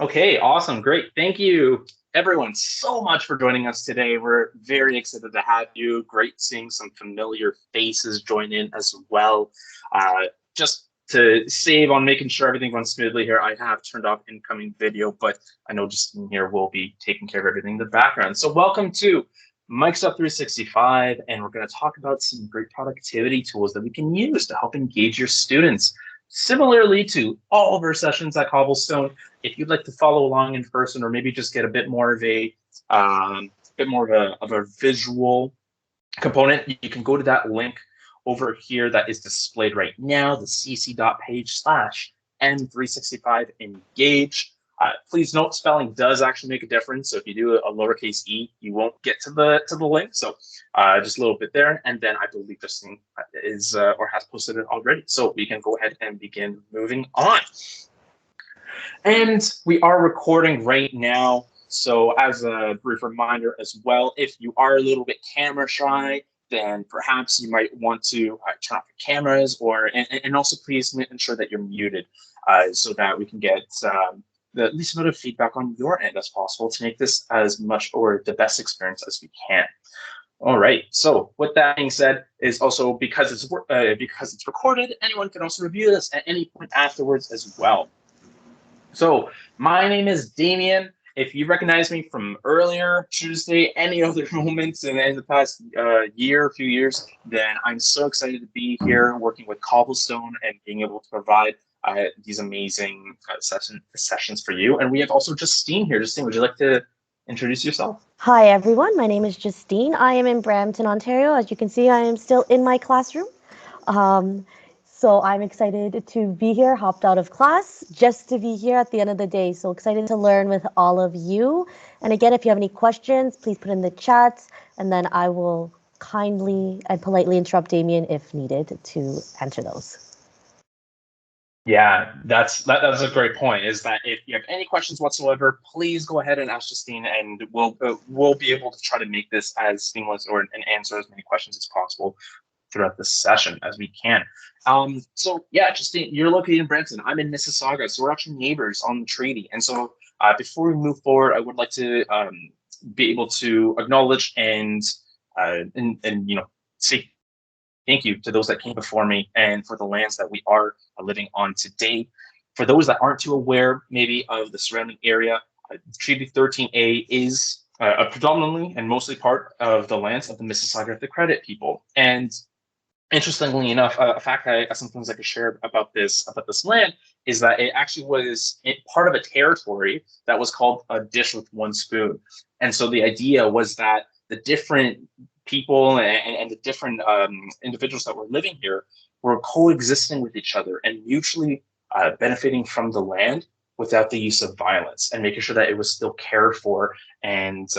Okay, awesome. Great. Thank you, everyone, so much for joining us today. We're very excited to have you. Great seeing some familiar faces join in as well. Just to save on making sure everything runs smoothly here, I have turned off incoming video, but I know Justine here will be taking care of everything in the background. So welcome to Microsoft 365, and we're going to talk about some great productivity tools that we can use to help engage your students. Similarly to all of our sessions at Cobblestone, if you'd like to follow along in person, or maybe just get a bit more of a visual component, you can go to that link over here that is displayed right now, the cc.page/m365 engage. Please note, spelling does actually make a difference. So if you do a lowercase e, you won't get to the link. So just a little bit there, and then I believe this thing is or has posted it already. So we can go ahead and begin moving on. And we are recording right now. So as a brief reminder as well, if you are a little bit camera shy, then perhaps you might want to turn off your cameras, and also please ensure that you're muted so that we can get the least amount of feedback on your end as possible to make this as much or the best experience as we can. All right. So with that being said, is also because it's recorded, anyone can also review this at any point afterwards as well. So my name is Damien. If you recognize me from earlier Tuesday, any other moments in the past few years, then I'm so excited to be here working with Cobblestone and being able to provide these amazing sessions for you. And we have also Justine here. Justine, would you like to introduce yourself? Hi, everyone. My name is Justine. I am in Brampton, Ontario. As you can see, I am still in my classroom. Um, so I'm excited to be here, hopped out of class just to be here at the end of the day. So excited to learn with all of you. And again, if you have any questions, please put in the chat, and then I will kindly and politely interrupt Damien if needed to answer those. Yeah, that's a great point. Is that if you have any questions whatsoever, please go ahead and ask Justine, and we'll be able to try to make this as seamless and answer as many questions as possible throughout the session as we can. So yeah, Justine, you're located in Brampton. I'm in Mississauga, so we're actually neighbors on the treaty. And so before we move forward, I would like to be able to acknowledge and say thank you to those that came before me and for the lands that we are living on today. For those that aren't too aware, maybe of the surrounding area, Treaty 13A is predominantly and mostly part of the lands of the Mississauga the Credit people. And interestingly enough, a fact I sometimes like to share about this land is that it actually was part of a territory that was called a dish with one spoon. And so the idea was that the different people and the different individuals that were living here were coexisting with each other and mutually benefiting from the land without the use of violence, and making sure that it was still cared for, and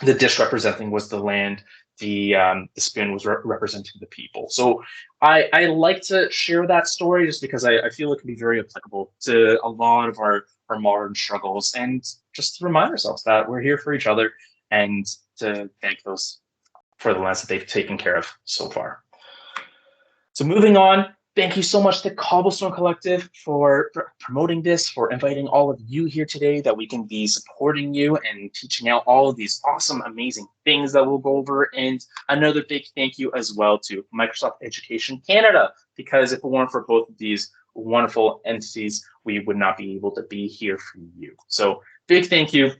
the dish representing was the land, the spoon was representing the people. So I like to share that story just because I feel it can be very applicable to a lot of our modern struggles, and just to remind ourselves that we're here for each other and to thank those for the lands that they've taken care of so far. So moving on, thank you so much to Cobblestone Collective for promoting this, for inviting all of you here today, that we can be supporting you and teaching out all of these awesome, amazing things that we'll go over. And another big thank you as well to Microsoft Education Canada, because if it weren't for both of these wonderful entities, we would not be able to be here for you. So big thank you.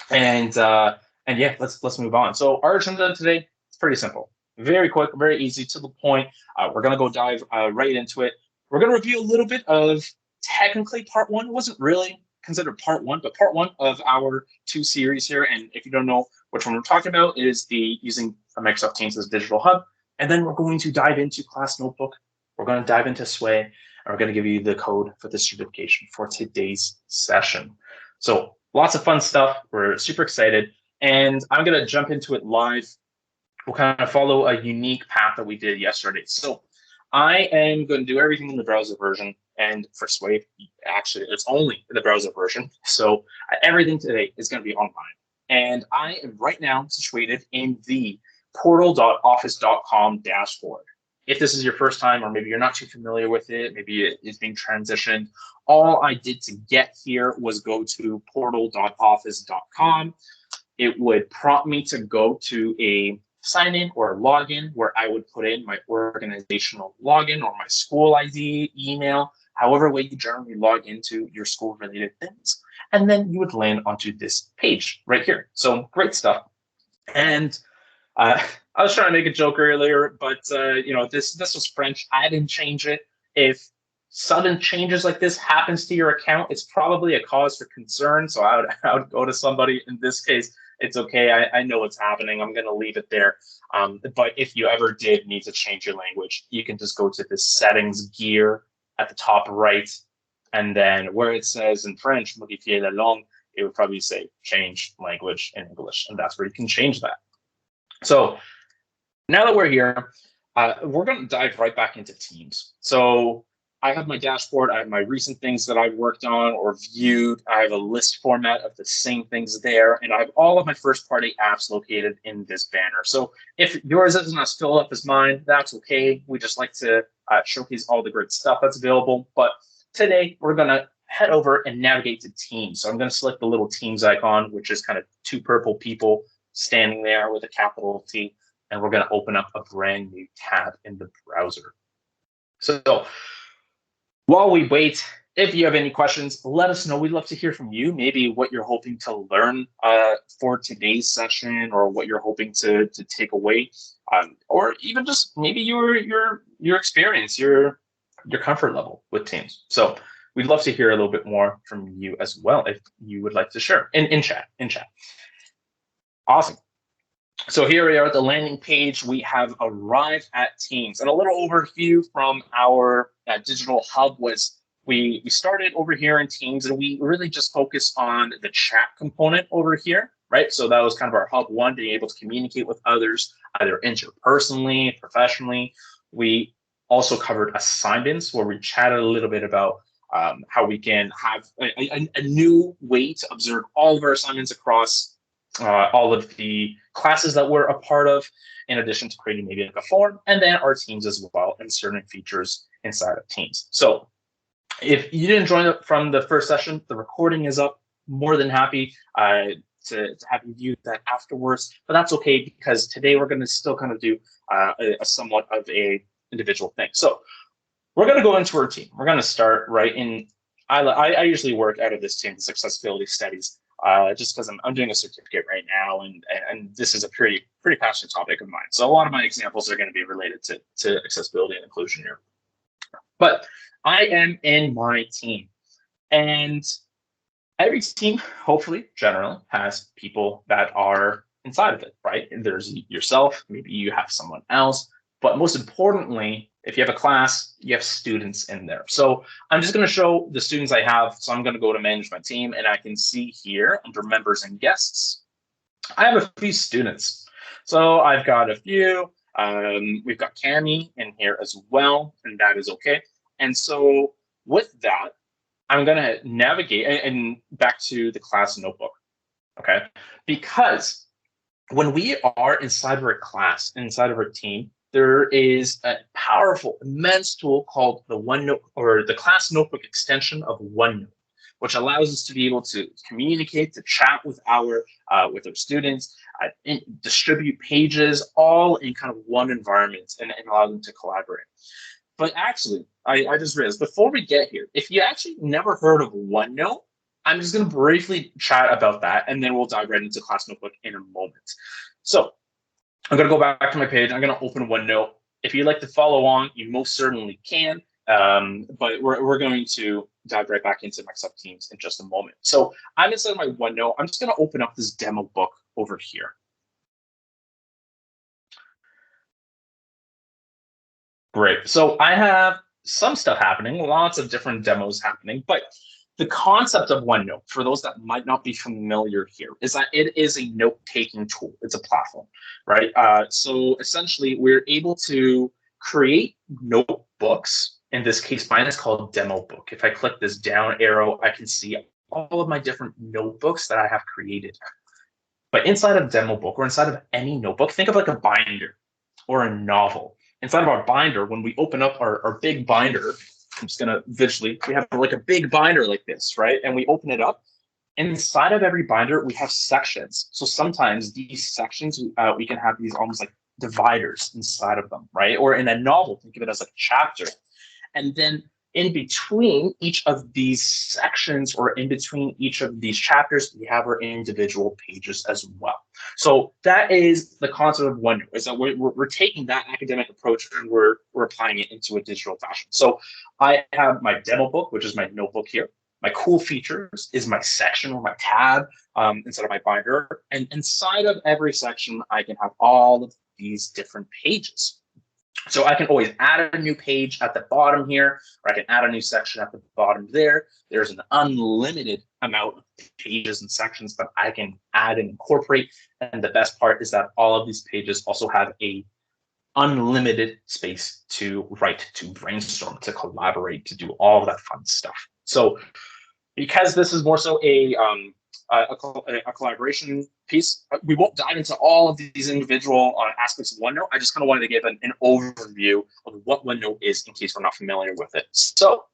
And yeah, let's move on. So our agenda today is pretty simple. Very quick, very easy, to the point. We're going to go dive right into it. We're going to review a little bit of technically part one. It wasn't really considered part one, but part one of our two series here. And if you don't know which one we're talking about, it is the using Microsoft Teams as a digital hub. And then we're going to dive into Class Notebook. We're going to dive into Sway, and we're going to give you the code for the certification for today's session. So lots of fun stuff. We're super excited. And I'm going to jump into it live. We'll kind of follow a unique path that we did yesterday. So I am going to do everything in the browser version. And for Sway, actually, it's only the browser version. So everything today is going to be online. And I am right now situated in the portal.office.com dashboard. if this is your first time, or maybe you're not too familiar with it, maybe it is being transitioned, all I did to get here was go to portal.office.com. It would prompt me to go to a sign in or a login where I would put in my organizational login or my school ID, email, however way you generally log into your school related things. And then you would land onto this page right here. So great stuff. And I was trying to make a joke earlier, but this was French. I didn't change it. If sudden changes like this happens to your account, it's probably a cause for concern. So I would go to somebody. In this case, it's okay. I know what's happening. I'm going to leave it there. But if you ever did need to change your language, you can just go to the settings gear at the top right, and then where it says in French, modifier la langue, it would probably say change language in English, and that's where you can change that. So now that we're here, we're going to dive right back into Teams. So I have my dashboard. I have my recent things that I've worked on or viewed. I have a list format of the same things there, and I have all of my first-party apps located in this banner. So if yours isn't as filled up as mine, that's okay. We just like to showcase all the great stuff that's available. But today, we're going to head over and navigate to Teams. So I'm going to select the little Teams icon, which is kind of two purple people standing there with a capital T, and we're going to open up a brand new tab in the browser. So while we wait, if you have any questions, let us know. We'd love to hear from you, maybe what you're hoping to learn for today's session, or what you're hoping to take away, or even just maybe your experience, your comfort level with Teams. So we'd love to hear a little bit more from you as well if you would like to share in chat. Awesome. So here we are at the landing page. We have arrived at Teams, and a little overview from our digital hub was we started over here in Teams, and we really just focused on the chat component over here, right? So that was kind of our hub one, being able to communicate with others, either interpersonally, professionally. We also covered assignments, where we chatted a little bit about how we can have a new way to observe all of our assignments across all of the classes that we're a part of, in addition to creating maybe like a form, and then our teams as well, and certain features inside of Teams. So if you didn't join from the first session, the recording is up. More than happy to have you view that afterwards, but that's okay, because today we're going to still kind of do a somewhat of a individual thing. So we're going to go into our team. We're going to start right in, I usually work out of this team, the accessibility studies. Just because I'm doing a certificate right now, and this is a pretty passionate topic of mine. So a lot of my examples are going to be related to accessibility and inclusion here. But I am in my team, and every team, hopefully, generally, has people that are inside of it, right? And there's yourself, maybe you have someone else, but most importantly, if you have a class, you have students in there. So I'm just going to show the students I have. So I'm going to go to manage my team, and I can see here under members and guests, I have a few students. So I've got a few. We've got Cami in here as well, and that is okay. And so with that, I'm going to navigate and back to the class notebook, okay? Because when we are inside of our class, inside of our team, there is a powerful, immense tool called the OneNote, or the class notebook extension of OneNote, which allows us to be able to communicate, to chat with our students, distribute pages, all in kind of one environment, and allow them to collaborate. But actually, I just realized, before we get here, if you actually never heard of OneNote, I'm just going to briefly chat about that, and then we'll dive right into class notebook in a moment. So I'm going to go back to my page. I'm going to open OneNote. If you'd like to follow on, you most certainly can. But we're going to dive right back into Microsoft Teams in just a moment. So I'm inside my OneNote. I'm just going to open up this demo book over here. Great. So I have some stuff happening, lots of different demos happening, but the concept of OneNote, for those that might not be familiar here, is that it is a note-taking tool. It's a platform, right? So essentially, we're able to create notebooks. In this case, mine is called Demo Book. If I click this down arrow, I can see all of my different notebooks that I have created. But inside of Demo Book, or inside of any notebook, think of like a binder or a novel. inside of our binder, when we open up our big binder, I'm just gonna visually, we have like a big binder like this, right? And we open it up. Inside of every binder, we have sections. So sometimes these sections, we can have these almost like dividers inside of them, right? Or in a novel, think of it as like a chapter. And then in between each of these sections or in between each of these chapters, we have our individual pages as well. So that is the concept of OneNote, is that we're taking that academic approach and we're applying it into a digital fashion. So I have my demo book, which is my notebook here. My cool features is my section or my tab inside of my binder. And inside of every section, I can have all of these different pages. So I can always add a new page at the bottom here, or I can add a new section at the bottom there. There's an unlimited amount of pages and sections that I can add and incorporate. And the best part is that all of these pages also have a unlimited space to write, to brainstorm, to collaborate, to do all of that fun stuff. So because this is more so a collaboration piece, we won't dive into all of these individual aspects of OneNote. I just kind of wanted to give an overview of what OneNote is in case we're not familiar with it. So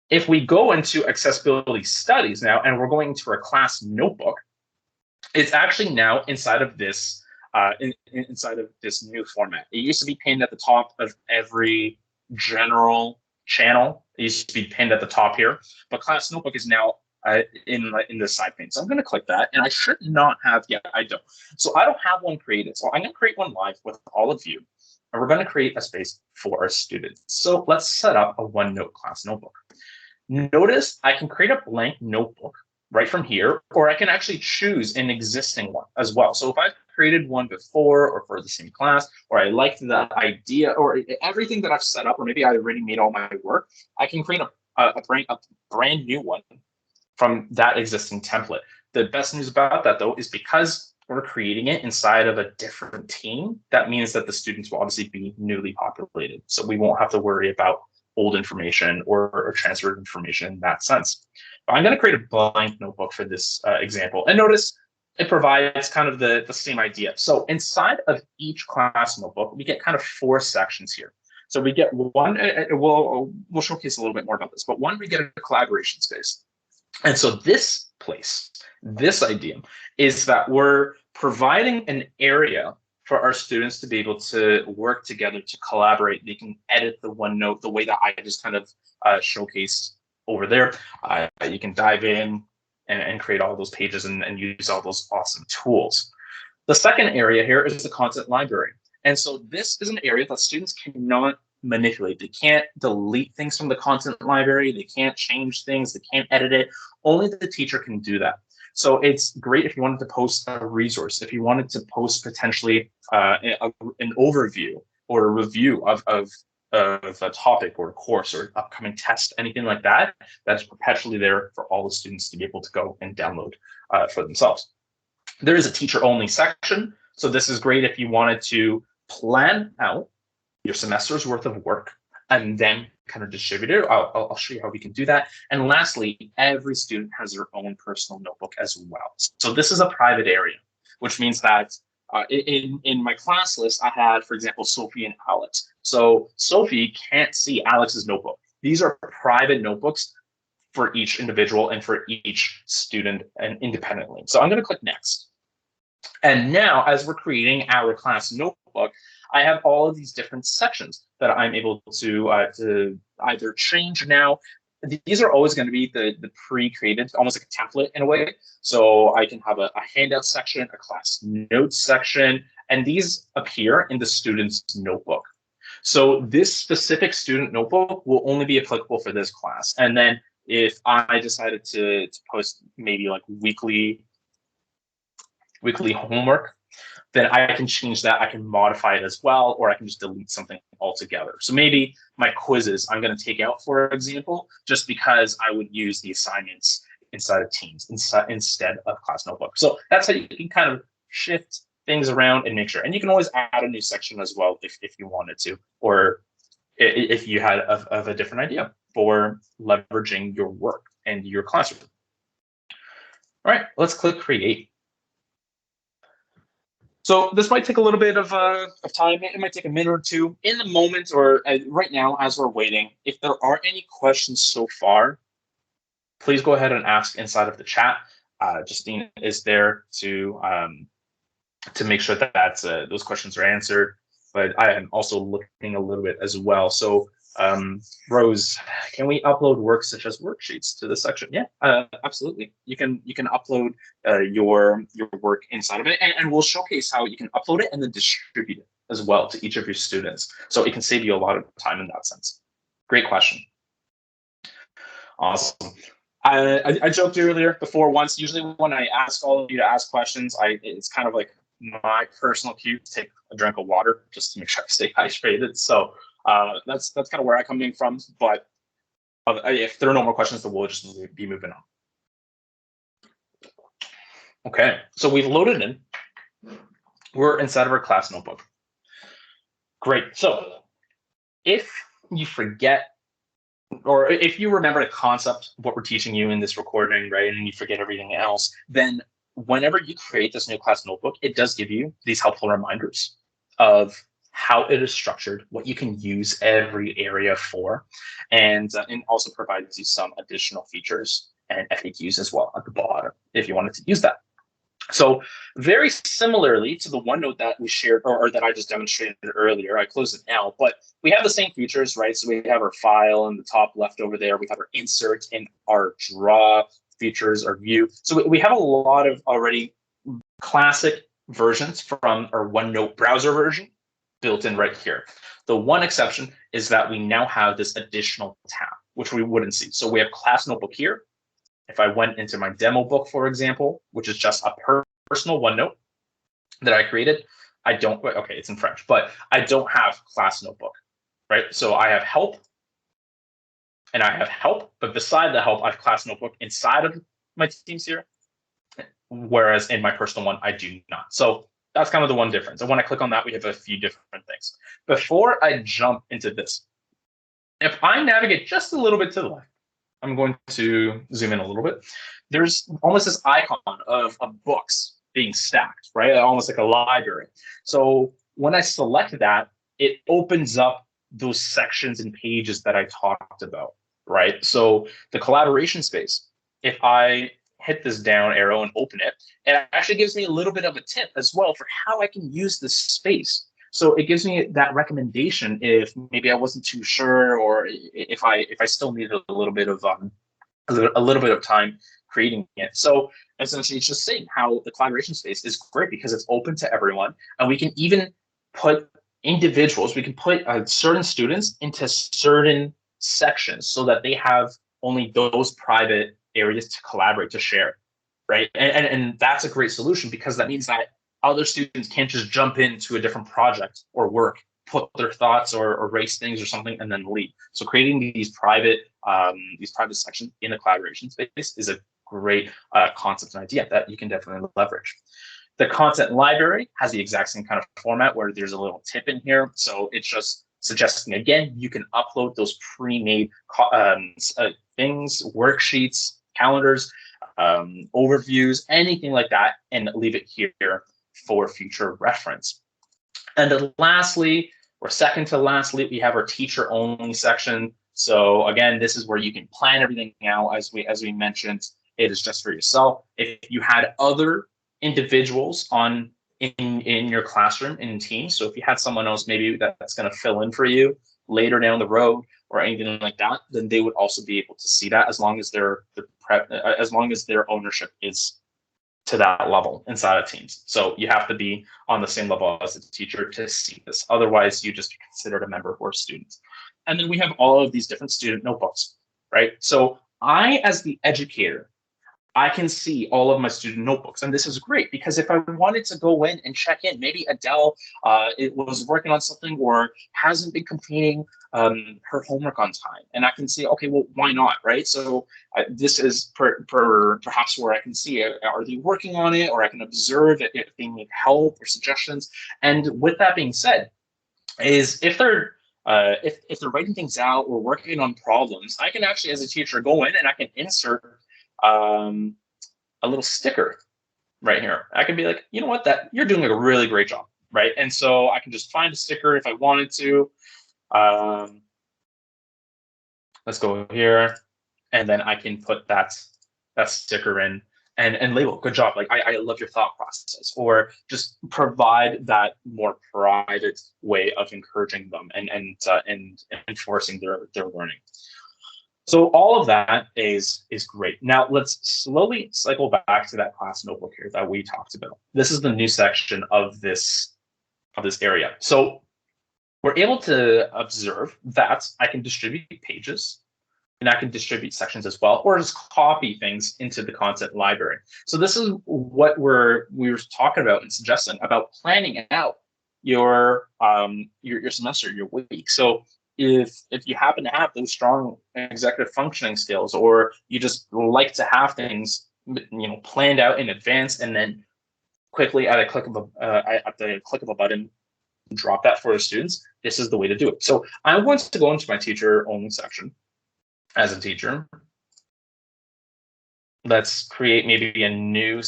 if we go into accessibility studies now, and we're going into our class notebook, it's actually now inside of this inside of this new format. It used to be pinned at the top of every general channel. It used to be pinned at the top here, but class notebook is now in the side pane. So I'm going to click that, and I should not have yet. I don't. So I don't have one created. So I'm going to create one live with all of you, and we're going to create a space for our students. So let's set up a OneNote class notebook. Notice I can create a blank notebook right from here, or I can actually choose an existing one as well. So if I've created one before or for the same class, or I liked the idea or everything that I've set up, or maybe I already made all my work, I can create a brand new one from that existing template. The best news about that, though, is because we're creating it inside of a different team, that means that the students will obviously be newly populated. So we won't have to worry about old information or transferred information in that sense. But I'm going to create a blank notebook for this example. And notice it provides kind of the same idea. So inside of each class notebook, we get kind of 4 sections here. So we get one, we'll showcase a little bit more about this, but one, we get a collaboration space. And so this place, this idea, is that we're providing an area for our students to be able to work together, to collaborate. They can edit the OneNote the way that I just kind of showcased over there. You can dive in and create all those pages and use all those awesome tools. The second area here is the content library. And so this is an area that students cannot manipulate. They can't delete things from the content library. They can't change things. They can't edit it. Only the teacher can do that. So it's great if you wanted to post a resource, if you wanted to post potentially an overview or a review of a topic or a course or upcoming test, anything like that, that's perpetually there for all the students to be able to go and download for themselves. There is a teacher-only section. So this is great if you wanted to plan out your semester's worth of work and then kind of distribute it. I'll show you how we can do that. And lastly, every student has their own personal notebook as well. So this is a private area, which means that in my class list, I had, for example, Sophie and Alex. So Sophie can't see Alex's notebook. These are private notebooks for each individual and for each student and independently. So I'm going to click next. And now, as we're creating our class notebook, I have all of these different sections that I'm able to either change now. These are always going to be the pre-created, almost like a template in a way. So I can have a handout section, a class notes section, and these appear in the student's notebook. So this specific student notebook will only be applicable for this class. And then if I decided to post maybe like weekly homework, then I can change that. I can modify it as well, or I can just delete something altogether. So maybe my quizzes I'm going to take out, for example, just because I would use the assignments inside of Teams instead of Class Notebook. So that's how you can kind of shift things around and make sure. And you can always add a new section as well if you wanted to, or if you had of a different idea for leveraging your work and your classroom. All right, let's click Create. So this might take a little bit of time. It might take a minute or two. In the moment or right now, as we're waiting, if there are any questions so far, please go ahead and ask inside of the chat. Justine is there to make sure that those questions are answered. But I am also looking a little bit as well. So Rose, can we upload works such as worksheets to this section? Yeah, absolutely. You can upload your work inside of it, and we'll showcase how you can upload it and then distribute it as well to each of your students. So it can save you a lot of time in that sense. Great question. Awesome. I joked earlier before once. Usually when I ask all of you to ask questions, it's kind of like my personal cue to take a drink of water just to make sure I stay hydrated. So that's kind of where I'm coming from. But if there are no more questions, then we'll just be moving on. Okay, so we've loaded in. We're inside of our class notebook. Great. So if you forget, or if you remember the concept of what we're teaching you in this recording, right, and you forget everything else, then whenever you create this new class notebook, it does give you these helpful reminders of how it is structured, what you can use every area for, and also provides you some additional features and FAQs as well at the bottom if you wanted to use that. So very similarly to the OneNote that we shared or that I just demonstrated earlier, I closed it now, but we have the same features, right? So we have our file in the top left over there. We have our insert and our draw features, our view. So we have a lot of already classic versions from our OneNote browser version built in right here. The one exception is that we now have this additional tab, which we wouldn't see. So we have class notebook here. If I went into my demo book, for example, which is just a personal OneNote that I created, I don't, okay, it's in French, but I don't have class notebook, right? So I have help and I have help, but beside the help, I have class notebook inside of my teams here, whereas in my personal one, I do not. So that's kind of the one difference. And when I click on that, we have a few different things. Before I jump into this, if I navigate just a little bit to the left, I'm going to zoom in a little bit. There's almost this icon of books being stacked, right? Almost like a library. So when I select that, it opens up those sections and pages that I talked about, right? So the collaboration space, if I hit this down arrow and open it, it actually gives me a little bit of a tip as well for how I can use this space. So it gives me that recommendation if maybe I wasn't too sure, or if I still needed a little bit of time creating it. So essentially, it's just saying how the collaboration space is great because it's open to everyone, and we can even put individuals, we can put certain students into certain sections so that they have only those private areas to collaborate, to share, right? And that's a great solution because that means that other students can't just jump into a different project or work, put their thoughts or race things or something, and then leave. So creating these private sections in the collaboration space is a great concept and idea that you can definitely leverage. The content library has the exact same kind of format where there's a little tip in here. So it's just suggesting, again, you can upload those pre-made things, worksheets, calendars, overviews, anything like that, and leave it here for future reference. And then lastly, or second to lastly, we have our teacher only section. So again, this is where you can plan everything out. As we mentioned, it is just for yourself. If you had other individuals in your classroom in teams, so if you had someone else maybe that's going to fill in for you later down the road or anything like that, then they would also be able to see that as long as their ownership is to that level inside of teams. So you have to be on the same level as a teacher to see this. Otherwise, you just be considered a member or student. And then we have all of these different student notebooks, right? So I, as the educator, I can see all of my student notebooks. And this is great because if I wanted to go in and check in, maybe Adele it was working on something or hasn't been completing her homework on time. And I can see, okay, well, why not, right? So this is perhaps where I can see, are they working on it? Or I can observe if they need help or suggestions. And with that being said, is if they're writing things out or working on problems, I can actually, as a teacher, go in and I can insert a little sticker right here. I can be like, you know what, that you're doing a really great job, right? And so I can just find a sticker if I wanted to. Let's go here, and then I can put that sticker in and label. Good job. Like I love your thought process, or just provide that more private way of encouraging them and enforcing their learning. So all of that is great. Now let's slowly cycle back to that class notebook here that we talked about. This is the new section of this area. So we're able to observe that I can distribute pages and I can distribute sections as well, or just copy things into the content library. So this is what we were talking about and suggesting about planning out your semester, your week. So if you happen to have those strong executive functioning skills, or you just like to have things planned out in advance, and then quickly at the click of a button drop that for the students, this is the way to do it. So I want to go into my teacher only section. As a teacher, let's create maybe a new.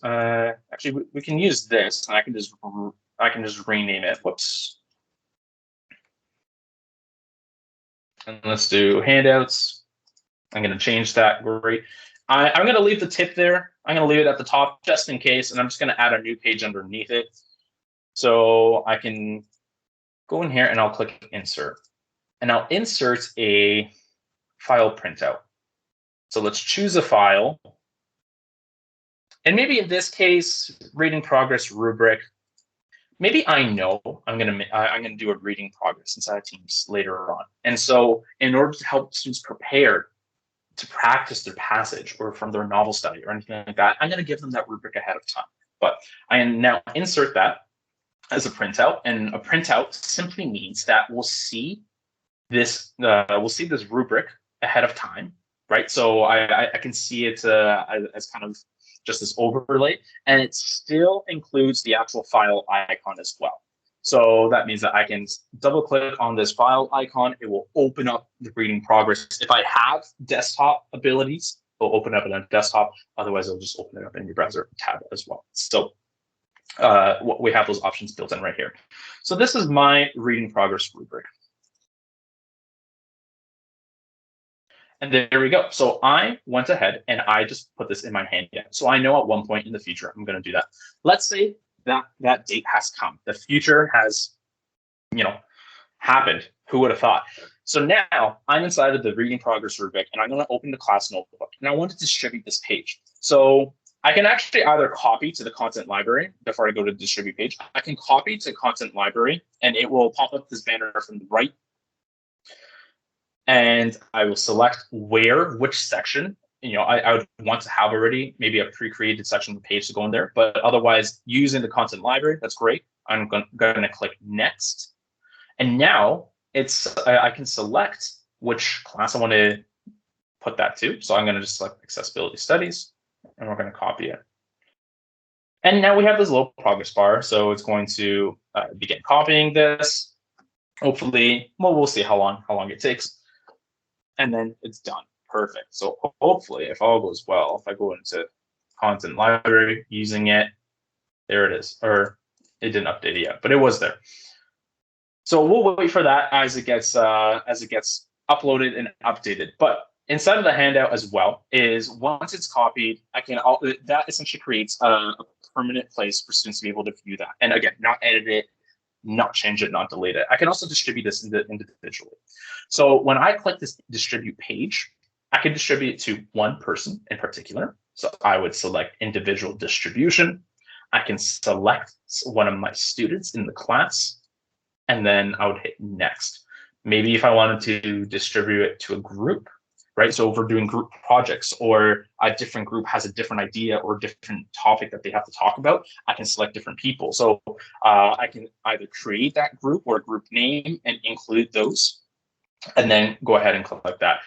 Actually, we can use this, and I can just rename it. Whoops. And let's do handouts. I'm going to change that. Great. I'm going to leave the tip there. I'm going to leave it at the top just in case, and I'm just going to add a new page underneath it. So I can go in here and I'll click insert, and I'll insert a file printout. So let's choose a file. And maybe in this case, reading progress rubric. Maybe I know I'm gonna do a reading progress inside of Teams later on. And so in order to help students prepare to practice their passage or from their novel study or anything like that, I'm gonna give them that rubric ahead of time. But I now insert that as a printout, and a printout simply means that we'll see this rubric ahead of time, right? So I can see it as kind of just this overlay, and it still includes the actual file icon as well. So that means that I can double click on this file icon. It will open up the reading progress. If I have desktop abilities, it'll open up in a desktop. Otherwise, it'll just open it up in your browser tab as well. So we have those options built in right here. So this is my reading progress rubric. And there we go. So I went ahead and I just put this in my handout. So I know at one point in the future, I'm going to do that. Let's say that date has come. The future has, happened. Who would have thought? So now I'm inside of the reading progress rubric, and I'm going to open the class notebook, and I want to distribute this page. So I can actually either copy to the content library before I go to the distribute page. I can copy to content library, and it will pop up this banner from the right. And I will select which section, I would want to have already, maybe a pre-created section of the page to go in there. But otherwise, using the content library, that's great. I'm going to click next. And now I can select which class I want to put that to. So I'm going to just select accessibility studies, and we're going to copy it. And now we have this little progress bar. So it's going to begin copying this. Hopefully, well, we'll see how long it takes. And then it's done. Perfect. So hopefully, if all goes well, if I go into content library using it, there it is. Or it didn't update it yet, but it was there. So we'll wait for that as it gets uploaded and updated. But inside of the handout as well is once it's copied, that essentially creates a permanent place for students to be able to view that. And again, not edit it, not change it, not delete it. I can also distribute this individually. So when I click this distribute page, I can distribute it to one person in particular. So I would select individual distribution. I can select one of my students in the class, and then I would hit next. Maybe if I wanted to distribute it to a group, right? So if we're doing group projects, or a different group has a different idea or different topic that they have to talk about, I can select different people. So I can either create that group or group name and include those, and then go ahead and click that.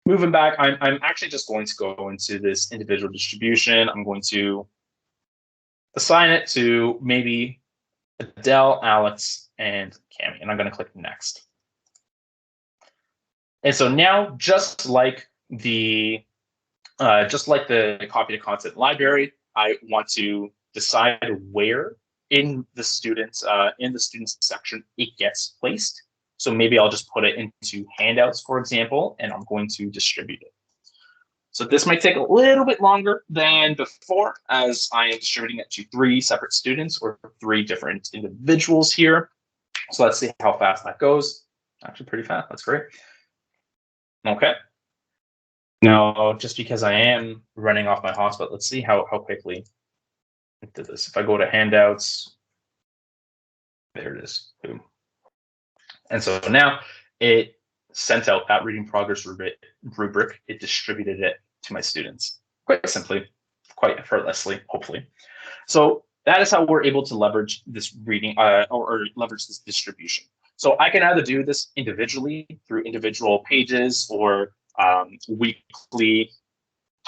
Moving back, I'm actually just going to go into this individual distribution. I'm going to assign it to maybe Adele, Alex, and Cami, and I'm going to click next. And so now, just like the copy to content library, I want to decide where in the students section it gets placed. So maybe I'll just put it into handouts, for example, and I'm going to distribute it. So this might take a little bit longer than before, as I am distributing it to 3 separate students or 3 different individuals here. So let's see how fast that goes. Actually pretty fast, that's great. Okay. Now, just because I am running off my hotspot, let's see how quickly it did this. If I go to handouts, there it is, boom. And so now it sent out that reading progress rubric. It distributed it to my students quite simply, quite effortlessly, hopefully. So that is how we're able to leverage this reading or leverage this distribution. So I can either do this individually through individual pages or weekly,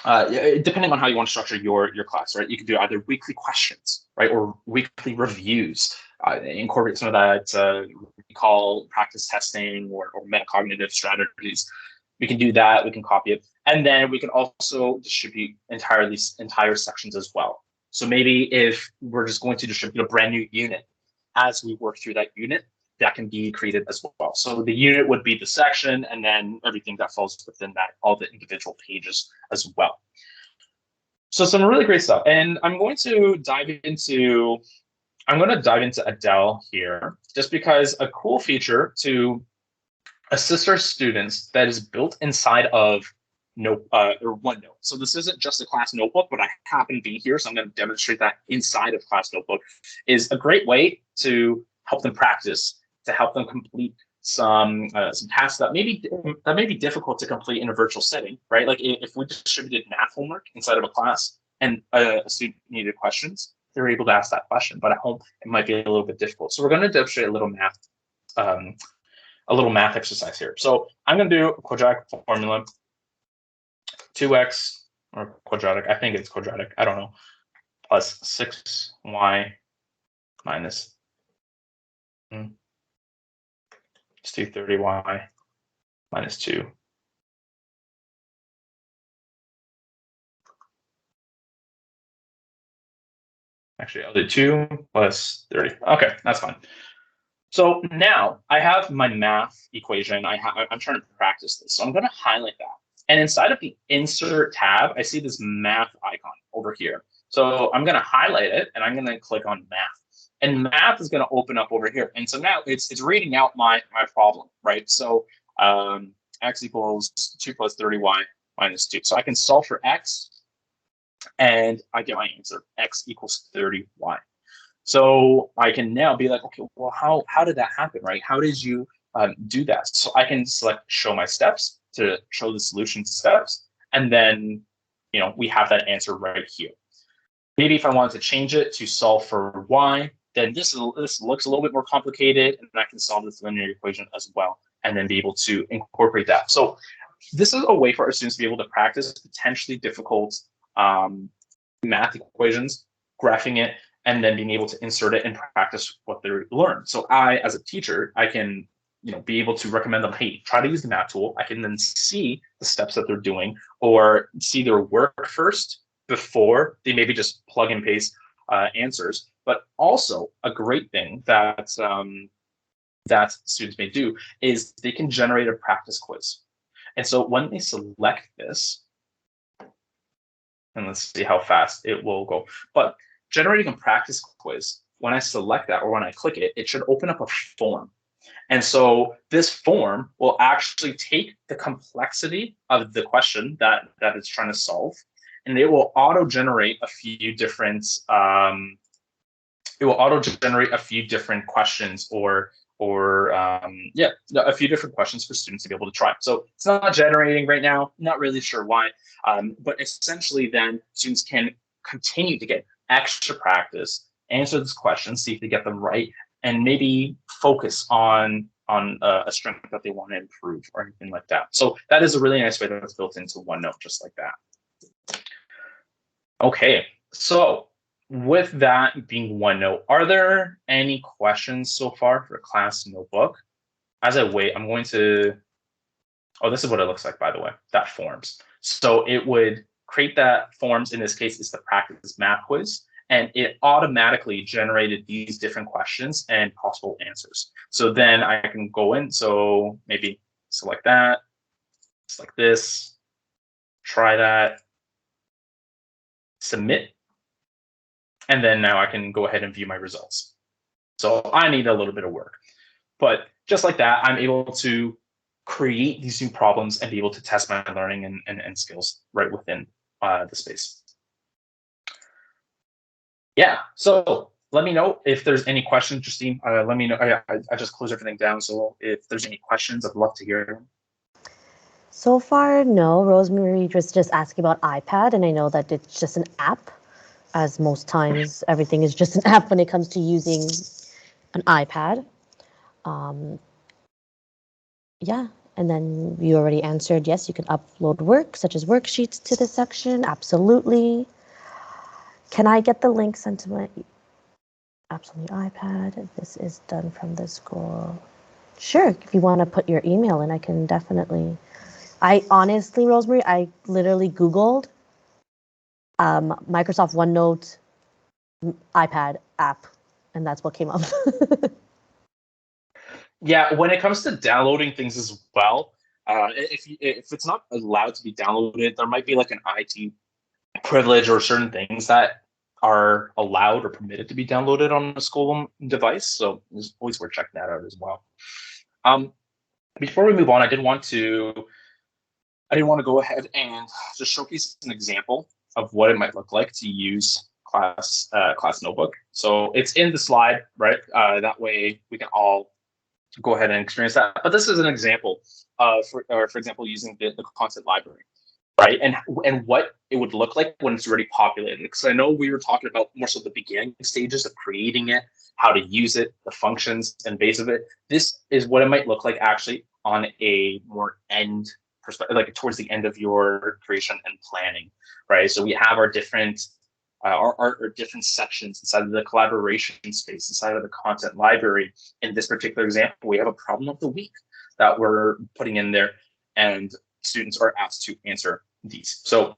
depending on how you want to structure your class, right? You can do either weekly questions, right, or weekly reviews. Incorporate some of that recall, practice testing, or metacognitive strategies. We can do that. We can copy it, and then we can also distribute entire sections as well. So maybe if we're just going to distribute a brand new unit, as we work through that unit, that can be created as well. So the unit would be the section, and then everything that falls within that, all the individual pages as well. So some really great stuff. And I'm going to dive into Adele here, just because a cool feature to assist our students that is built inside of OneNote. So this isn't just a class notebook, but I happen to be here, so I'm going to demonstrate that inside of class notebook is a great way to help them practice, to help them complete some tasks that may be difficult to complete in a virtual setting, right? Like if we distributed math homework inside of a class and a student needed questions, they're able to ask that question. But at home, it might be a little bit difficult. So we're going to demonstrate a little math exercise here. So I'm going to do a quadratic formula. 2x, or quadratic, I think it's quadratic, I don't know, plus 6y minus 230y minus 2. Actually, I'll do 2 plus 30. Okay, that's fine. So now I have my math equation. I'm trying to practice this. So I'm going to highlight that. And inside of the insert tab, I see this math icon over here. So I'm going to highlight it and I'm going to click on math. And math is going to open up over here. And so now it's reading out my problem, right? So x equals 2 plus 30y minus 2. So I can solve for x and I get my answer, x equals 30y. So I can now be like, okay, well, how did that happen, right? How did you do that? So I can select show my steps to show the solution steps. And then, we have that answer right here. Maybe if I wanted to change it to solve for y, then this looks a little bit more complicated, and I can solve this linear equation as well, and then be able to incorporate that. So this is a way for our students to be able to practice potentially difficult math equations, graphing it, and then being able to insert it and practice what they learned. So I, as a teacher, I can be able to recommend them, hey, try to use the math tool. I can then see the steps that they're doing or see their work first before they maybe just plug and paste answers. But also a great thing that students may do is they can generate a practice quiz. And so when they select this, and let's see how fast it will go, but generating a practice quiz, when I select that or when I click it, it should open up a form. And so this form will actually take the complexity of the question that it's trying to solve, and it will auto-generate a few different questions or a few different questions for students to be able to try. So it's not generating right now, not really sure why, but essentially then students can continue to get extra practice, answer this question, see if they get them right, and maybe focus on a strength that they want to improve or anything like that. So that is a really nice way that's built into OneNote, just like that. Okay, so with that being OneNote, are there any questions so far for class notebook? As I wait, I'm going to, this is what it looks like, by the way, that forms. So it would create that forms. In this case, it's the practice math quiz, and it automatically generated these different questions and possible answers. So then I can go in, so maybe select that, select this, try that, submit, and then now I can go ahead and view my results. So I need a little bit of work, but just like that, I'm able to create these new problems and be able to test my learning and skills right within the space. Yeah, so let me know if there's any questions, Justine. Let me know. I just closed everything down, so if there's any questions, I'd love to hear them. So far, no. Rosemary was just asking about iPad, and I know that it's just an app, as most times everything is just an app when it comes to using an iPad. Yeah, and then you already answered, yes, you can upload work, such as worksheets to this section. Absolutely. Can I get the link sent to my absolutely iPad? This is done from the school. Sure, if you want to put your email in, I can definitely. I honestly, Rosemary, I literally Googled Microsoft OneNote iPad app, and that's what came up. Yeah, when it comes to downloading things as well, if it's not allowed to be downloaded, there might be like an IT privilege or certain things that are allowed or permitted to be downloaded on a school device. So it's always worth checking that out as well. Before we move on, I didn't want to go ahead and just showcase an example of what it might look like to use class notebook. So it's in the slide, right? That way we can all go ahead and experience that. But this is an example for example, using the content library, right? And what it would look like when it's already populated. Because I know we were talking about more so the beginning stages of creating it, how to use it, the functions and base of it. This is what it might look like actually on a more end perspective, like towards the end of your creation and planning, right? So we have our different our different sections inside of the collaboration space, inside of the content library. In this particular example, we have a problem of the week that we're putting in there, and students are asked to answer these. So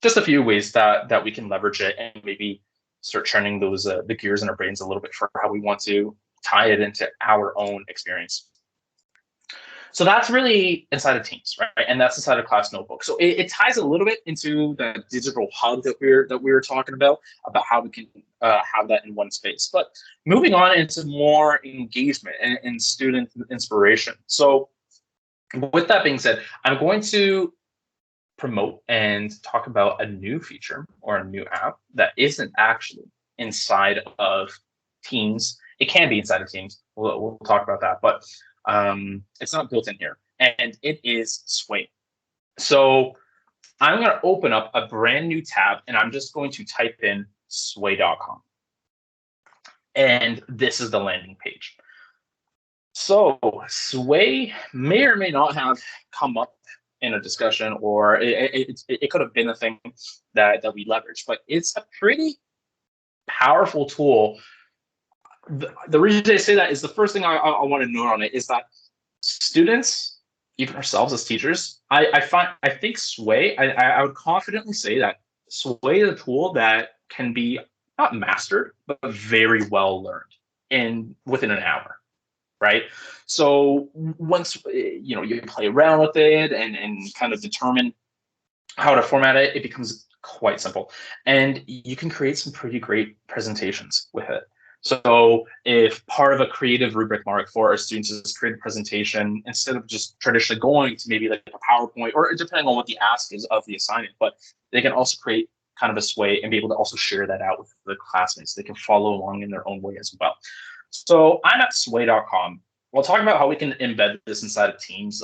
just a few ways that we can leverage it and maybe start turning those the gears in our brains a little bit for how we want to tie it into our own experience. So that's really inside of Teams, right? And that's inside of Class Notebook. So it ties a little bit into the digital hub that we were talking about how we can have that in one space. But moving on into more engagement and student inspiration. So with that being said, I'm going to promote and talk about a new feature or a new app that isn't actually inside of Teams. It can be inside of Teams. We'll talk about that, but it's not built in here, and it is Sway. So I'm going to open up a brand new tab, and I'm just going to type in sway.com. And this is the landing page. So Sway may or may not have come up in a discussion, or it could have been a thing that we leveraged, but it's a pretty powerful tool. The reason I say that is the first thing I want to note on it is that students, even ourselves as teachers, I think Sway, I would confidently say that Sway is a tool that can be not mastered, but very well learned within an hour, right? So once you play around with it and kind of determine how to format it, it becomes quite simple, and you can create some pretty great presentations with it. So if part of a creative rubric mark for our students is create a presentation, instead of just traditionally going to maybe like a PowerPoint, or depending on what the ask is of the assignment, but they can also create kind of a Sway and be able to also share that out with the classmates. They can follow along in their own way as well. So I'm at sway.com. We'll talk about how we can embed this inside of Teams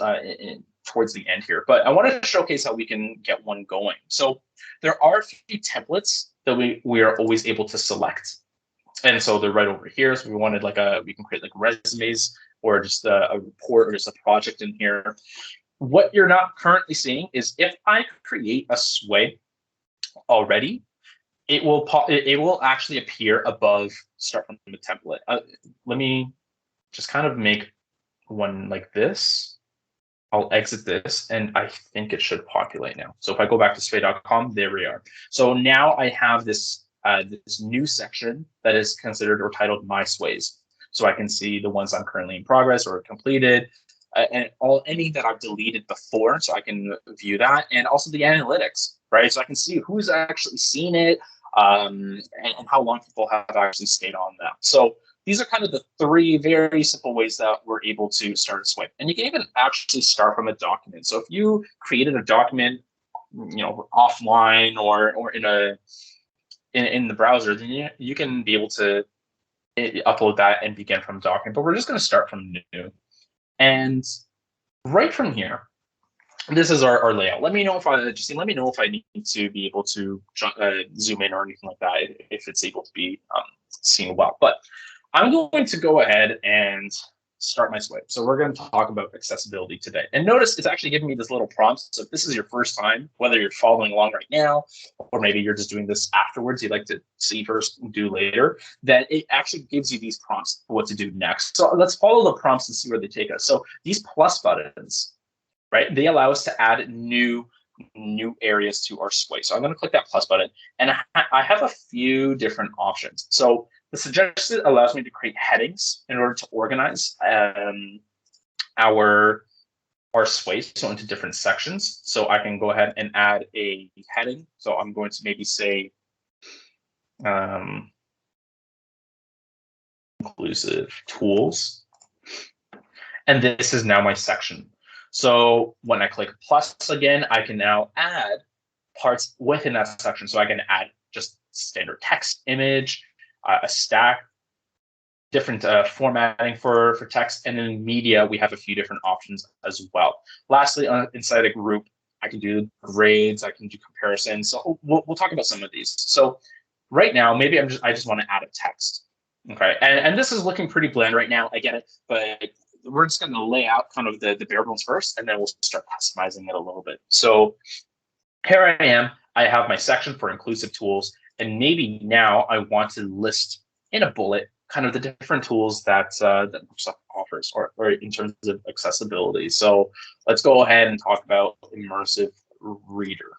towards the end here, but I want to showcase how we can get one going. So there are a few templates that we are always able to select. And so they're right over here. So we wanted we can create like resumes or just a report or just a project in here. What you're not currently seeing is if I create a Sway already, it will actually appear above start from the template. Let me just kind of make one like this. I'll exit this, and I think it should populate now. So if I go back to sway.com, there we are. So now I have this this new section that is considered or titled My Sways. So I can see the ones I'm currently in progress or completed, and any that I've deleted before, so I can view that, and also the analytics, right? So I can see who's actually seen it, and how long people have actually stayed on that. So these are kind of the three very simple ways that we're able to start a swipe. And you can even actually start from a document. So if you created a document, offline or in the browser, then you can be able to upload that and begin from document. But we're just going to start from new. And right from here, this is our layout. Let me know if let me know if I need to be able to zoom in or anything like that, if it's able to be seen well. But I'm going to go ahead and start my swipe. So we're going to talk about accessibility today. And notice it's actually giving me this little prompt. So if this is your first time, whether you're following along right now, or maybe you're just doing this afterwards, you'd like to see first, do later, then it actually gives you these prompts for what to do next. So let's follow the prompts and see where they take us. So these plus buttons, right, they allow us to add new areas to our swipe. So I'm going to click that plus button, and I have a few different options. So the suggested allows me to create headings in order to organize our sways so into different sections. So I can go ahead and add a heading. So I'm going to maybe say inclusive tools, and this is now my section. So when I click plus again, I can now add parts within that section. So I can add just standard text, image, a stack, different formatting for text, and then media, we have a few different options as well. Lastly, inside a group, I can do grades, I can do comparisons. So we'll talk about some of these. So right now, maybe I just want to add a text. Okay, and this is looking pretty bland right now. I get it, but we're just going to lay out kind of the bare bones first, and then we'll start customizing it a little bit. So here I am. I have my section for inclusive tools, and maybe now I want to list in a bullet kind of the different tools that Microsoft offers, or in terms of accessibility. So let's go ahead and talk about immersive reader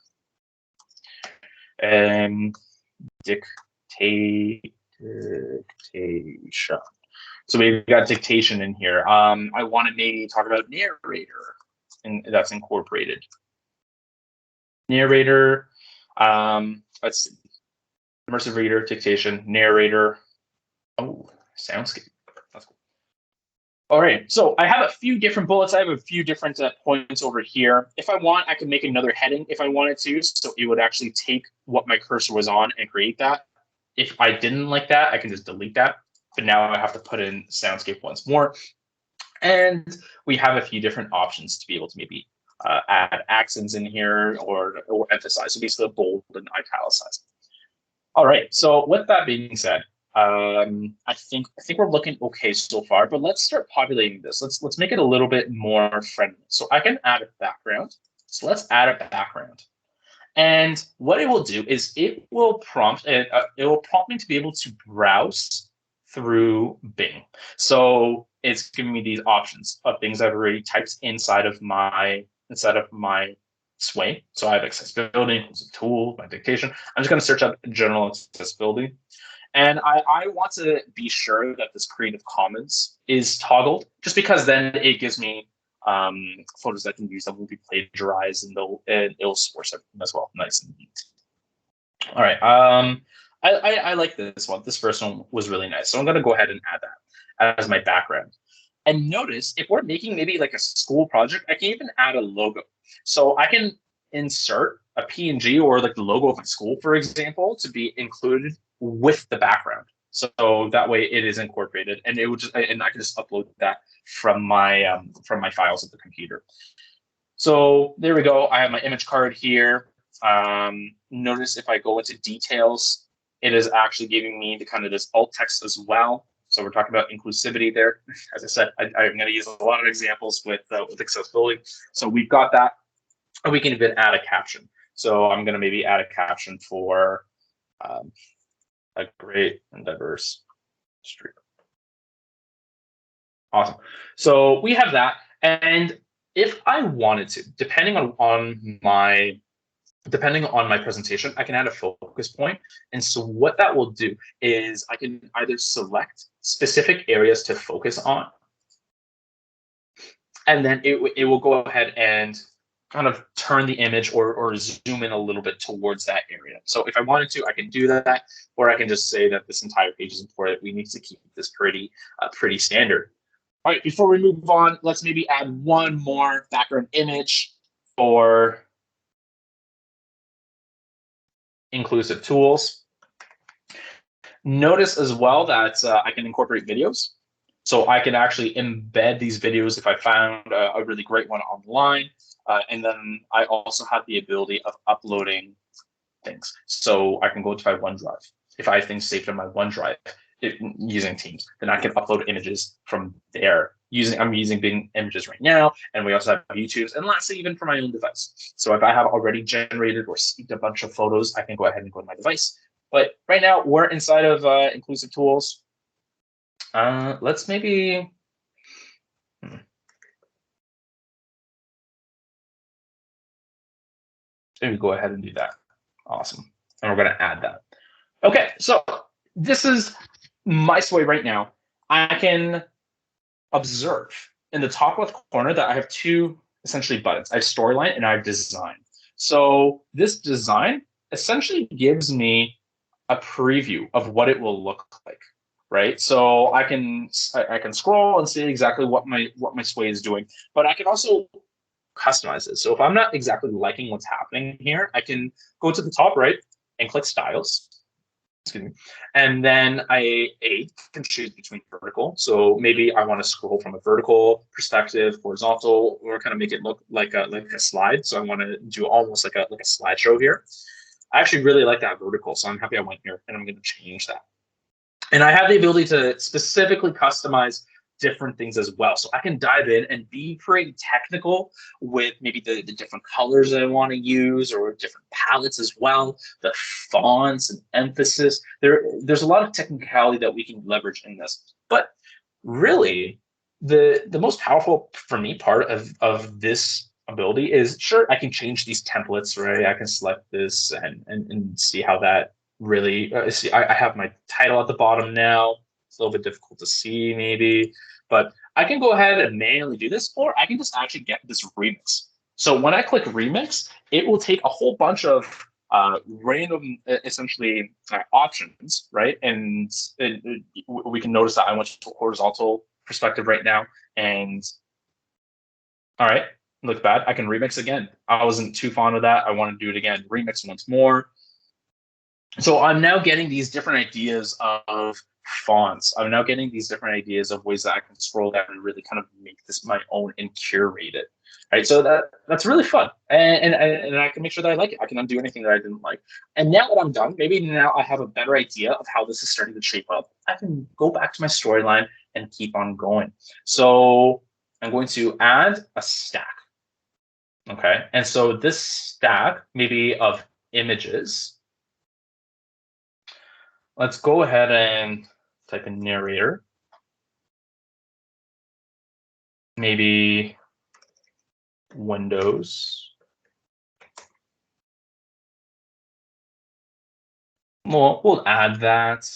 and dictation. So we've got dictation in here. I want to maybe talk about narrator, and that's incorporated. Narrator, let's see. Immersive reader, dictation, narrator. Oh, soundscape. That's cool. All right, so I have a few different bullets. I have a few different points over here. If I want, I could make another heading if I wanted to. So it would actually take what my cursor was on and create that. If I didn't like that, I can just delete that. But now I have to put in soundscape once more. And we have a few different options to be able to maybe add accents in here or emphasize. So basically bold and italicize. All right, so with that being said, I think we're looking okay so far, but let's start populating this. Let's make it a little bit more friendly. So I can add a background. So let's add a background. And what it will do is it will prompt me to be able to browse through Bing. So it's giving me these options of things I've already typed inside of my sway. So I have accessibility, inclusive tool, my dictation. I'm just going to search up general accessibility. And I want to be sure that this Creative Commons is toggled, just because then it gives me photos I can use that will be plagiarized, and it'll source everything as well. Nice and neat. All right. I like this one. This first one was really nice. So I'm going to go ahead and add that as my background. And notice, if we're making maybe like a school project, I can even add a logo. So I can insert a PNG or like the logo of my school, for example, to be included with the background. So that way it is incorporated, and it would just, and I can just upload that from my files at the computer. So there we go. I have my image card here. Notice if I go into details, it is actually giving me the kind of this alt text as well. So we're talking about inclusivity there. As I said, I'm going to use a lot of examples with accessibility. So we've got that. And we can even add a caption. So I'm going to maybe add a caption for a great and diverse street. Awesome. So we have that. And if I wanted to, depending on my presentation, I can add a focus point. And so what that will do is I can either select specific areas to focus on, and then it will go ahead and kind of turn the image or zoom in a little bit towards that area. So if I wanted to, I can do that, or I can just say that this entire page is important. We need to keep this pretty standard. All right, before we move on, let's maybe add one more background image for inclusive tools. Notice as well that I can incorporate videos. So I can actually embed these videos if I found a really great one online. And then I also have the ability of uploading things. So I can go to my OneDrive. If I have things saved in my OneDrive using Teams, then I can upload images from there. I'm using Bing Images right now, and we also have YouTube's, and lastly, even for my own device. So if I have already generated or saved a bunch of photos, I can go ahead and go to my device. But right now, we're inside of inclusive tools. Let's maybe. Maybe go ahead and do that. Awesome. And we're going to add that. Okay, so this is my sway right now. I can observe in the top left corner that I have two essentially buttons. I have storyline and I have design. So this design essentially gives me a preview of what it will look like, right? So I can scroll and see exactly what my sway is doing, but I can also customize it. So if I'm not exactly liking what's happening here, I can go to the top right and click styles. Excuse me. And then I can choose between vertical. So maybe I want to scroll from a vertical perspective, horizontal, or kind of make it look like a slide. So I want to do almost like a slideshow here. I actually really like that vertical, so I'm happy I went here, and I'm going to change that. And I have the ability to specifically customize different things as well. So I can dive in and be pretty technical with maybe the different colors that I want to use, or different palettes as well, the fonts and emphasis. There's a lot of technicality that we can leverage in this. But really, the most powerful for me part of this ability is, sure, I can change these templates, right? I can select this and see how that really see. I have my title at the bottom now. It's a little bit difficult to see maybe, but I can go ahead and manually do this, or I can just actually get this remix. So when I click remix, it will take a whole bunch of random, essentially, options, right? And we can notice that I went to horizontal perspective right now, and all right, look bad. I can remix again. I wasn't too fond of that. I want to do it again. Remix once more. So I'm now getting these different ideas of fonts. I'm now getting these different ideas of ways that I can scroll down and really kind of make this my own and curate it. Right. So that's really fun. And I can make sure that I like it. I can undo anything that I didn't like. And now that I'm done, maybe now I have a better idea of how this is starting to shape up. I can go back to my storyline and keep on going. So I'm going to add a stack. Okay. And so this stack, maybe of images, let's go ahead and type in narrator. Maybe Windows. We'll add that.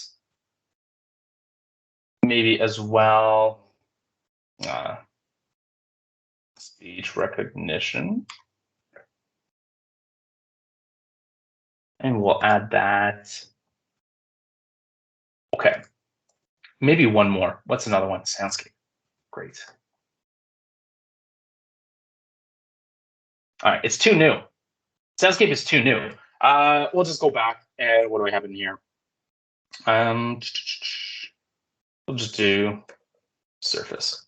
Maybe as well, speech recognition. And we'll add that. Okay, maybe one more. What's another one? Soundscape. Great. All right, it's too new. Soundscape is too new. We'll just go back, and what do I have in here? We'll just do surface.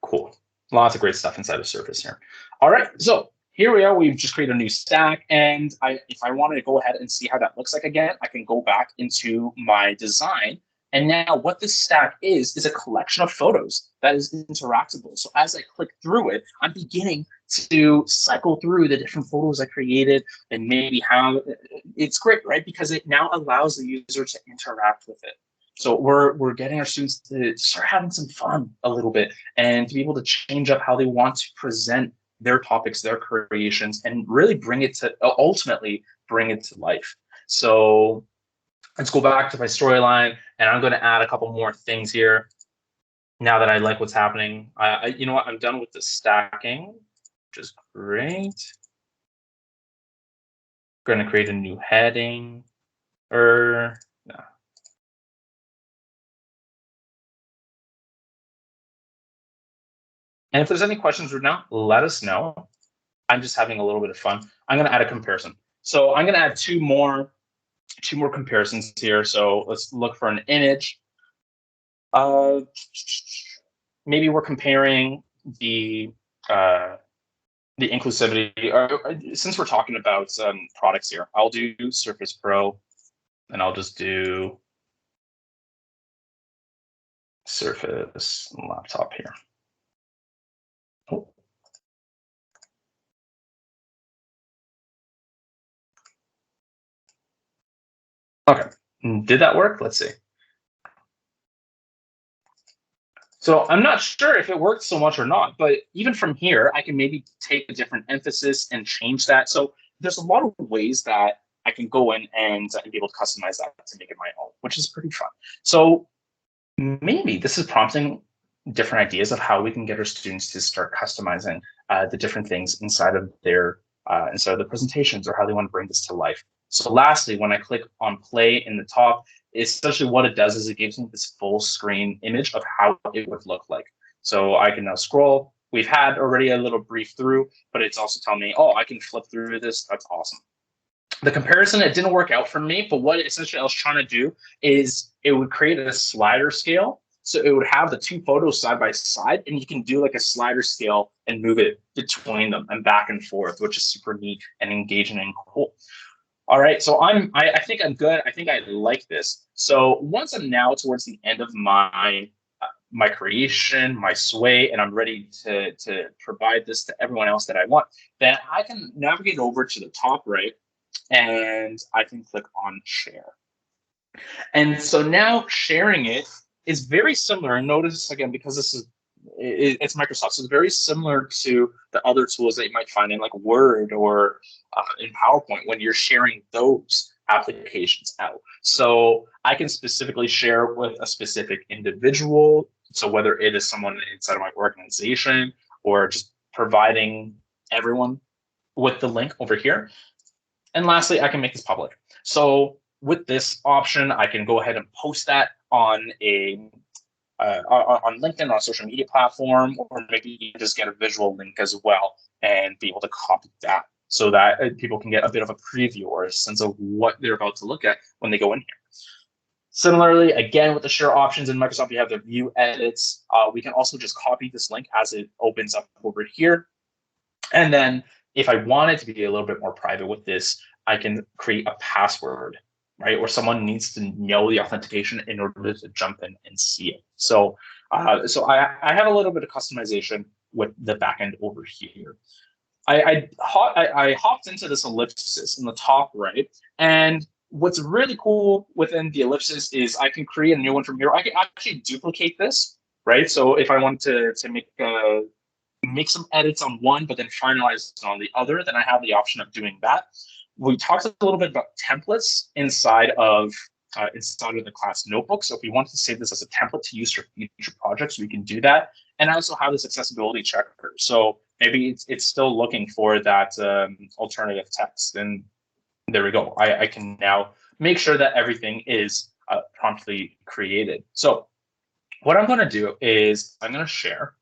Cool. Lots of great stuff inside of surface here. All right, so here we are. We've just created a new stack, and if I wanted to go ahead and see how that looks like again, I can go back into my design. And now what this stack is a collection of photos that is interactable. So as I click through it, I'm beginning to cycle through the different photos I created and maybe how it's great, right? Because it now allows the user to interact with it. So we're getting our students to start having some fun a little bit and to be able to change up how they want to present their topics, their creations, and really bring it to ultimately bring it to life. So let's go back to my storyline, and I'm going to add a couple more things here. Now that I like what's happening, you know what? I'm done with the stacking, which is great. Going to create a new heading, or no. And if there's any questions right now, let us know. I'm just having a little bit of fun. I'm going to add a comparison. So I'm going to add two more comparisons here. So let's look for an image. Maybe we're comparing the inclusivity. Since we're talking about products here, I'll do Surface Pro, and I'll just do Surface laptop here. Oh. Okay, did that work? Let's see. So I'm not sure if it worked so much or not, but even from here, I can maybe take a different emphasis and change that. So there's a lot of ways that I can go in and be able to customize that to make it my own, which is pretty fun. So maybe this is prompting different ideas of how we can get our students to start customizing the different things inside of their the presentations, or how they want to bring this to life. So lastly, when I click on play in the top, essentially what it does is it gives me this full screen image of how it would look like. So I can now scroll. We've had already a little brief through, but it's also telling me, oh, I can flip through this. That's awesome. The comparison, it didn't work out for me, but what essentially I was trying to do is it would create a slider scale. So it would have the two photos side by side, and you can do like a slider scale and move it between them and back and forth, which is super neat and engaging and cool. All right, so I think I'm good. I think I like this. So once I'm now towards the end of my creation, my sway, and I'm ready to provide this to everyone else that I want, then I can navigate over to the top right, and I can click on share. And so now sharing it is very similar. And notice again, because this is it's Microsoft, so it's very similar to the other tools that you might find in like Word or in PowerPoint when you're sharing those applications out. So I can specifically share with a specific individual. So whether it is someone inside of my organization or just providing everyone with the link over here. And lastly, I can make this public. So with this option, I can go ahead and post that on on LinkedIn, on a social media platform, or maybe you just get a visual link as well and be able to copy that so that people can get a bit of a preview or a sense of what they're about to look at when they go in here. Similarly, again, with the share options in Microsoft, you have the view edits. We can also just copy this link as it opens up over here. And then if I wanted to be a little bit more private with this, I can create a password, right? Or someone needs to know the authentication in order to jump in and see it. So, I have a little bit of customization with the backend over here. I hopped into this ellipsis in the top right, and what's really cool within the ellipsis is I can create a new one from here. I can actually duplicate this, right? So if I want to make some edits on one, but then finalize it on the other, then I have the option of doing that. We talked a little bit about templates inside of the class notebook. So if we wanted to save this as a template to use for future projects, we can do that. And I also have this accessibility checker. So maybe it's still looking for that alternative text. And there we go. I can now make sure that everything is promptly created. So what I'm going to do is I'm going to share.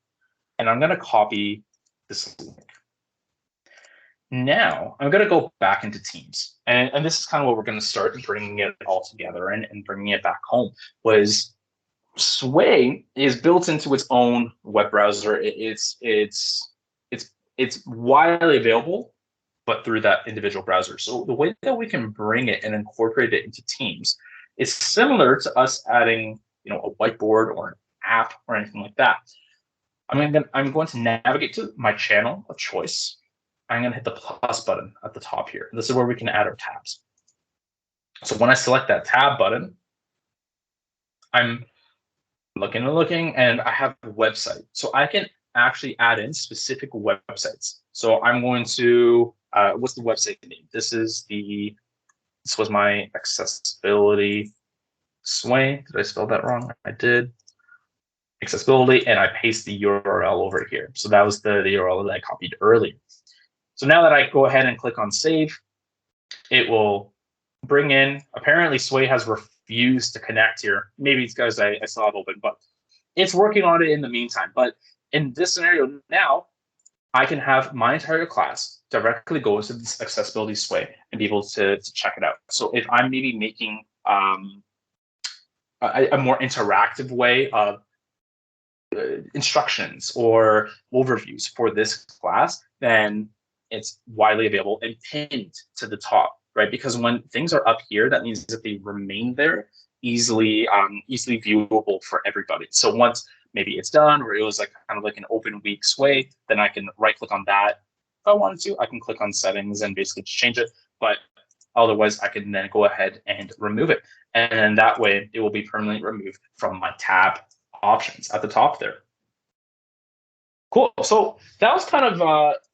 And I'm going to copy this link. Now, I'm going to go back into Teams. And this is kind of what we're going to start bringing it all together and bringing it back home. Was Sway is built into its own web browser. It's widely available, but through that individual browser. So the way that we can bring it and incorporate it into Teams is similar to us adding, a whiteboard or an app or anything like that. I'm going to navigate to my channel of choice. I'm going to hit the plus button at the top here. This is where we can add our tabs. So when I select that tab button, I'm looking and looking, and I have a website. So I can actually add in specific websites. So I'm going to, what's the website name? This was my accessibility sway. Did I spell that wrong? I did. Accessibility, and I paste the URL over here. So that was the URL that I copied earlier. So now that I go ahead and click on save, it will bring in, apparently Sway has refused to connect here. Maybe it's because I saw it open, but it's working on it in the meantime. But in this scenario now, I can have my entire class directly go into this accessibility Sway and be able to check it out. So if I'm maybe making a more interactive way of instructions or overviews for this class, then it's widely available and pinned to the top, right? Because when things are up here, that means that they remain there, easily viewable for everybody. So once maybe it's done, or it was like kind of like an open week Sway, then I can right click on that. If I wanted to, I can click on settings and basically change it. But otherwise, I can then go ahead and remove it. And that way it will be permanently removed from my tab options at the top there. Cool. So that was kind of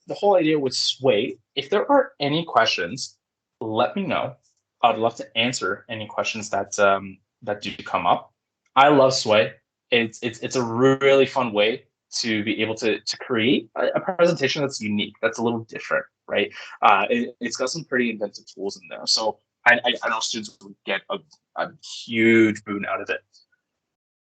the whole idea with Sway. If there are any questions, let me know. I'd love to answer any questions that that do come up. I love Sway. It's a really fun way to be able to create a presentation that's unique, that's a little different, right? It's got some pretty inventive tools in there. So I know students would get a huge boon out of it.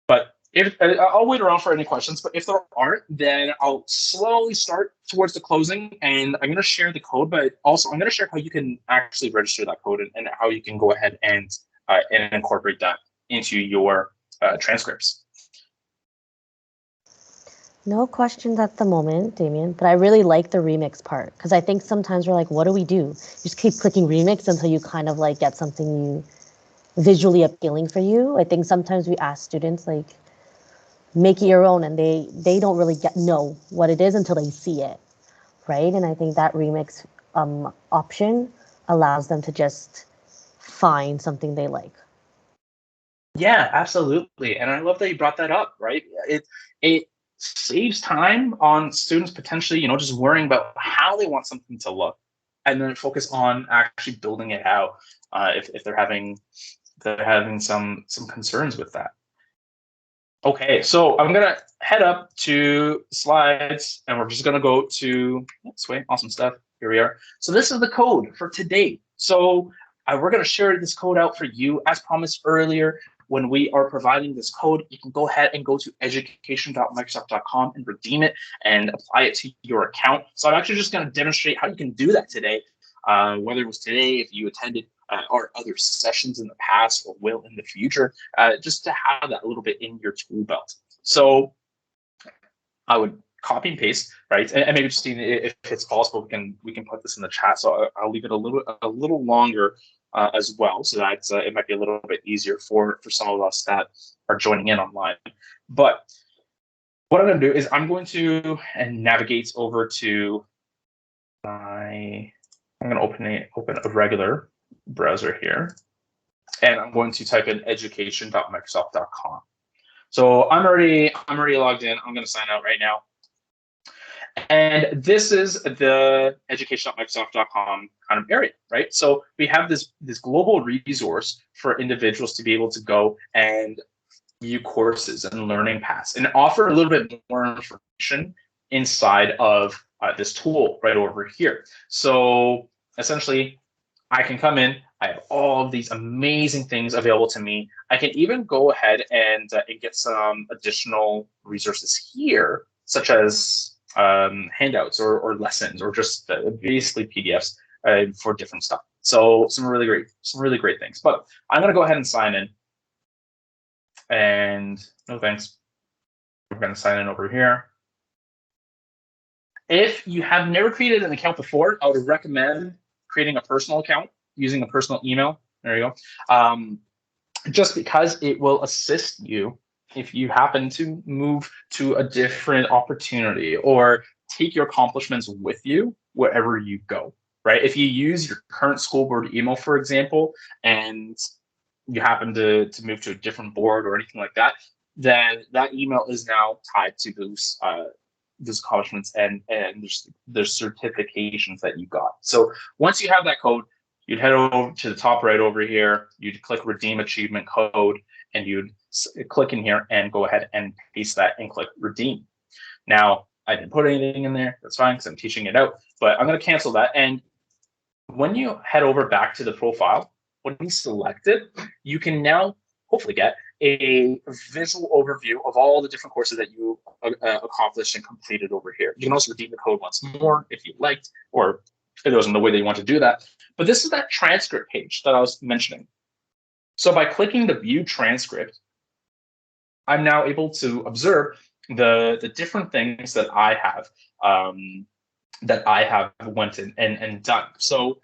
But if I'll wait around for any questions, but if there aren't, then I'll slowly start towards the closing, and I'm going to share the code, but also I'm going to share how you can actually register that code and how you can go ahead and incorporate that into your transcripts. No questions at the moment, Damien, but I really like the remix part because I think sometimes we're like, what do we do? You just keep clicking remix until you kind of like get something visually appealing for you. I think sometimes we ask students like, make it your own, and they don't really know what it is until they see it, right? And I think that remix option allows them to just find something they like. Yeah, absolutely. And I love that you brought that up, right? It saves time on students potentially, just worrying about how they want something to look, and then focus on actually building it out if they're having some concerns with that. Okay, so I'm gonna head up to slides, and we're just gonna go to Sway. Awesome stuff. Here we are. So this is the code for today. So we're gonna share this code out for you, as promised earlier. When we are providing this code, you can go ahead and go to education.microsoft.com and redeem it and apply it to your account. So I'm actually just going to demonstrate how you can do that today, whether it was today, if you attended our other sessions in the past or will in the future, just to have that a little bit in your tool belt. So I would copy and paste, right? And maybe Justine, if it's possible, we can put this in the chat. So I'll leave it a little longer as well, so that it might be a little bit easier for some of us that are joining in online. But what I'm going to do is I'm going to navigate over to I'm going to open a regular browser here, and I'm going to type in education.microsoft.com. So I'm already logged in. I'm going to sign out right now. And this is the education.microsoft.com kind of area, right? So we have this global resource for individuals to be able to go and view courses and learning paths and offer a little bit more information inside of this tool right over here. So essentially, I can come in. I have all of these amazing things available to me. I can even go ahead and get some additional resources here, such as handouts or lessons, or just basically PDFs for different stuff. So some really great things. But I'm going to go ahead and sign in. And no thanks. We're going to sign in over here. If you have never created an account before, I would recommend creating a personal account using a personal email. There you go. Just because it will assist you if you happen to move to a different opportunity or take your accomplishments with you wherever you go, right? If you use your current school board email, for example, and you happen to move to a different board or anything like that, then that email is now tied to those accomplishments and there's certifications that you got. So once you have that code, you'd head over to the top right over here, you'd click redeem achievement code, and you'd click in here and go ahead and paste that and click redeem. Now, I didn't put anything in there. That's fine because I'm teaching it out, but I'm going to cancel that. And when you head over back to the profile, when you select it, you can now hopefully get a visual overview of all the different courses that you accomplished and completed over here. You can also redeem the code once more if you liked, or if there wasn't the way that you want to do that. But this is that transcript page that I was mentioning. So by clicking the view transcript, I'm now able to observe the different things that I have went in and done. So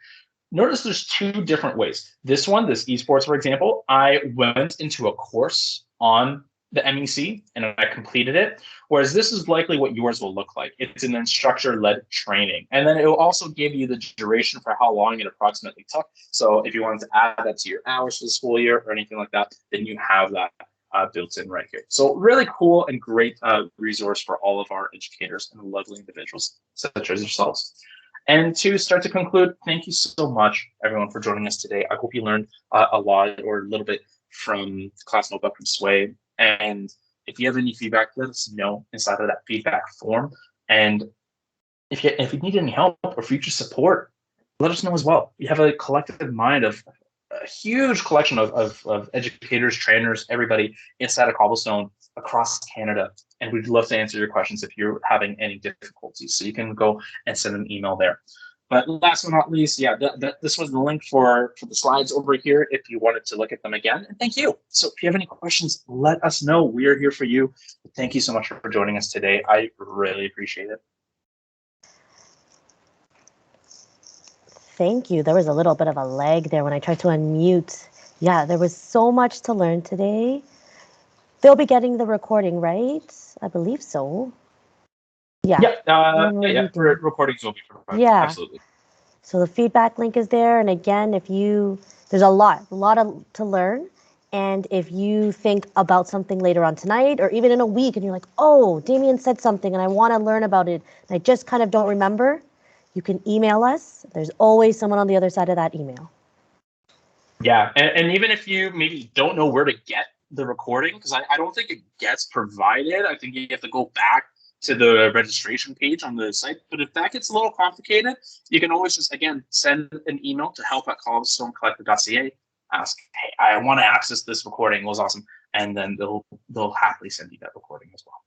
notice there's two different ways. This one, this esports, for example, I went into a course on the MEC and I completed it. Whereas this is likely what yours will look like. It's an instructor-led training. And then it will also give you the duration for how long it approximately took. So if you wanted to add that to your hours for the school year or anything like that, then you have that built in right here. So really cool and great resource for all of our educators and lovely individuals such as yourselves. And to start to conclude, thank you so much, everyone, for joining us today. I hope you learned a lot or a little bit from Class Notebook from Sway. And if you have any feedback, let us know inside of that feedback form. And if you need any help or future support, let us know as well. We have a collective mind of a huge collection of educators, trainers, everybody inside of Cobblestone across Canada. And we'd love to answer your questions if you're having any difficulties. So you can go and send an email there. But last but not least, yeah, this was the link for the slides over here if you wanted to look at them again. And thank you. So if you have any questions, let us know. We are here for you. Thank you so much for joining us today. I really appreciate it. Thank you. There was a little bit of a lag there when I tried to unmute. Yeah, there was so much to learn today. They'll be getting the recording, right? I believe so. Yeah. Yeah, recordings will be provided. Yeah. Absolutely. So the feedback link is there. And again, there's a lot to learn. And if you think about something later on tonight or even in a week and you're like, oh, Damien said something and I want to learn about it and I just kind of don't remember, you can email us. There's always someone on the other side of that email. Yeah, and even if you maybe don't know where to get the recording, because I don't think it gets provided. I think you have to go back to the registration page on the site. But if that gets a little complicated, you can always just, again, send an email to help@cobblestonecollective.ca. Ask, hey, I want to access this recording. It was awesome. And then they'll happily send you that recording as well.